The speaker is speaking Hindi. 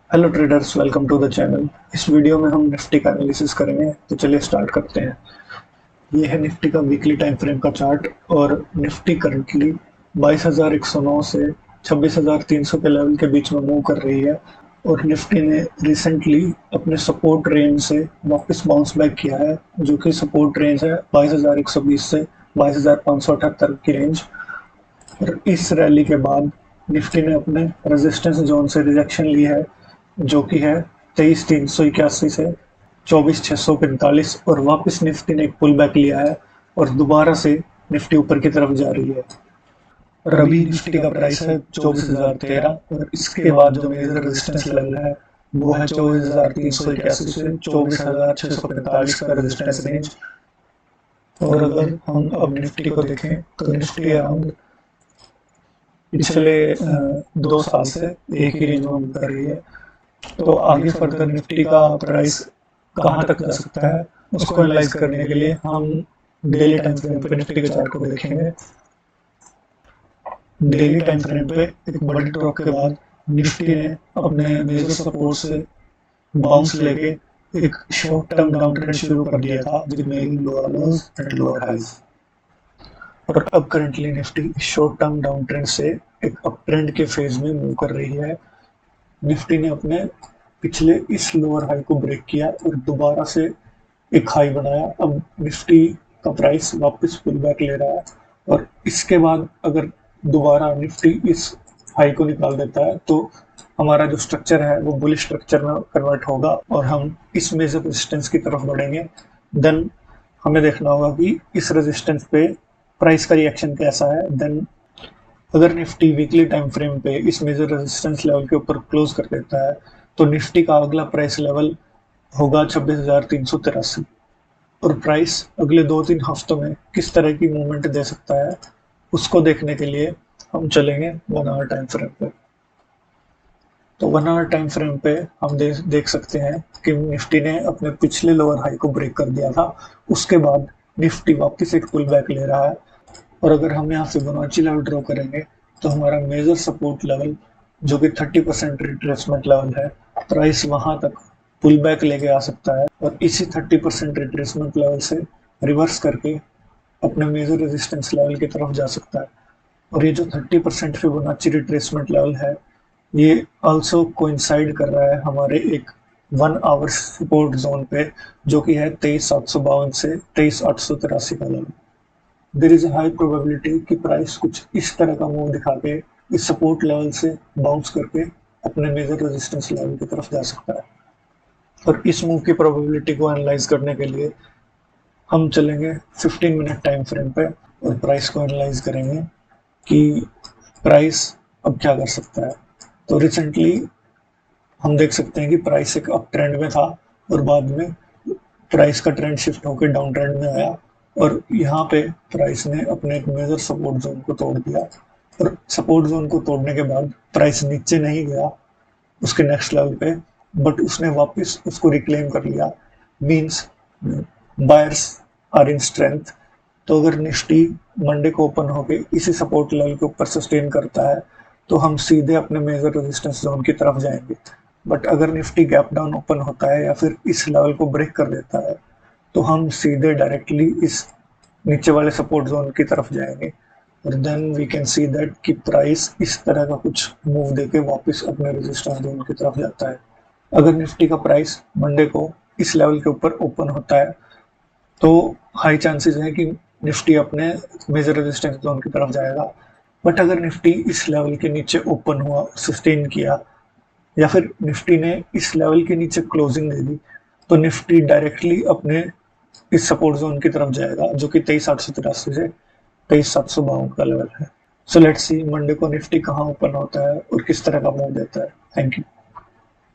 Hello traders, welcome to the channel. इस वीडियो में हम निफ्टी का एनालिसिस करेंगे, तो चलिए स्टार्ट करते हैं। ये है निफ्टी का वीकली टाइम फ्रेम का चार्ट और निफ्टी करंटली 22,109 से 26,300 के लेवल के बीच में मूव कर रही है। और निफ्टी ने रिसेंटली अपने सपोर्ट रेंज से वापस बाउंस बैक किया है, जो कि सपोर्ट रेंज है 22,120 से 22,578 की रेंज। और इस रैली के बाद निफ्टी ने अपने रेजिस्टेंस जोन से रिजेक्शन ली है, जो कि है 23,381 से 24,645, और वापस निफ्टी ने एक पुल बैक लिया है और दोबारा से निफ्टी ऊपर की तरफ जा रही है। और अभी निफ्टी का प्राइस है 24,013, और इसके बाद जो मेजर रेजिस्टेंस लेवल है वो है 24,381 से 24,645 का रेजिस्टेंस रेंज। और अगर हम अब निफ्टी को देखें तो निफ्टी अराउंड पिछले 2 साल से एक ही रेंज में मूव कर रही है। तो आगे फर्दर निफ्टी का प्राइस कहाँ तक जा सकता है, उसको एनालाइज करने के लिए हम डेली टाइम फ्रेम पे निफ्टी के चार्ट को देखेंगे। डेली टाइम फ्रेम पे एक बड़ी ड्रॉप के बाद निफ्टी ने अपने मेजर सपोर्ट से बाउंस लेके एक शॉर्ट टर्म डाउन ट्रेंड शुरू कर दिया था with making lower lows and lower highs. और अब currently Nifty short term down trend से एक अप ट्रेंड के फेज में मूव कर रही है। निफ्टी ने अपने पिछले इस लोअर हाई को ब्रेक किया और दोबारा से एक हाई बनाया। अब निफ्टी का प्राइस वापस पुल बैक ले रहा है, और इसके बाद अगर दोबारा निफ्टी इस हाई को निकाल देता है तो हमारा जो स्ट्रक्चर है वो बुलिश स्ट्रक्चर में कन्वर्ट होगा और हम इस मेजर रेजिस्टेंस की तरफ बढ़ेंगे। देन हमें देखना होगा कि इस रेजिस्टेंस पे प्राइस का रिएक्शन कैसा है। देन अगर निफ्टी वीकली टाइम फ्रेम पे इस मेजर रेजिस्टेंस लेवल के ऊपर क्लोज कर देता है तो निफ्टी का अगला प्राइस लेवल होगा 26,383। और प्राइस अगले 2-3 हफ्तों में किस तरह की मूवमेंट दे सकता है, उसको देखने के लिए हम चलेंगे 1 आवर टाइम फ्रेम पे। तो 1 आवर टाइम फ्रेम पे हम देख सकते हैं कि निफ्टी ने अपने पिछले लोअर हाई को ब्रेक कर दिया था। उसके बाद निफ्टी वापस एक पुल बैक ले रहा है। और अगर हम यहाँ फिबोनाची लेवल ड्रॉ करेंगे तो हमारा मेजर सपोर्ट लेवल, जो कि 30% रिट्रेसमेंट लेवल है, प्राइस वहां तक पुल बैक लेके आ सकता है और इसी 30% रिट्रेसमेंट लेवल से रिवर्स करके अपने मेजर रेजिस्टेंस लेवल की तरफ जा सकता है। और ये जो 30% फिबोनाची रिट्रेसमेंट लेवल है, ये आल्सो कोइंसाइड कर रहा है हमारे एक 1 आवर सपोर्ट जोन पे, जो कि है 23,752 से 23,883 का level. There is a high probability कि प्राइस कुछ इस तरह का मूव दिखा के इस सपोर्ट लेवल से बाउंस करके अपने मेजर रेजिस्टेंस लेवल की तरफ जा सकता है। और इस मूव की प्रोबेबिलिटी को एनालाइज करने के लिए हम चलेंगे 15 मिनट टाइम फ्रेम पे और प्राइस को एनालाइज करेंगे कि प्राइस अब क्या कर सकता है। तो रिसेंटली हम देख सकते हैं कि प्राइस एक अप ट्रेंड में था और बाद में प्राइस का ट्रेंड शिफ्ट होकर डाउन ट्रेंड में आया, और यहाँ पे प्राइस ने अपने एक मेजर सपोर्ट जोन को तोड़ दिया। और सपोर्ट जोन को तोड़ने के बाद प्राइस नीचे नहीं गया उसके नेक्स्ट लेवल पे, बट उसने वापस उसको रिक्लेम कर लिया। Means buyers are in strength. तो अगर निफ्टी मंडे को ओपन होके इसी सपोर्ट लेवल के ऊपर सस्टेन करता है तो हम सीधे अपने मेजर रेजिस्टेंस जोन की तरफ जाएंगे। बट अगर निफ्टी गैप डाउन ओपन होता है या फिर इस लेवल को ब्रेक कर देता है तो हम सीधे डायरेक्टली इस नीचे वाले सपोर्ट जोन की तरफ जाएंगे। और then we can see that कि प्राइस इस तरह का कुछ मूव देके वापस अपने रेजिस्टेंस जोन की तरफ जाता है। अगर निफ्टी का प्राइस मंडे को इस लेवल के ऊपर ओपन होता है तो हाई चांसेस है कि निफ्टी अपने मेजर रेजिस्टेंस जोन की तरफ जाएगा। बट अगर निफ्टी इस लेवल के नीचे ओपन हुआ, सस्टेन किया, या फिर निफ्टी ने इस लेवल के नीचे क्लोजिंग दे दी, तो निफ्टी डायरेक्टली अपने इस सपोर्ट जोन की तरफ जाएगा, जो कि 23,883 से 23,752 का लेवल है। सो लेट्स सी मंडे को निफ्टी कहाँ ओपन होता है और किस तरह का मूव देता है। Thank you.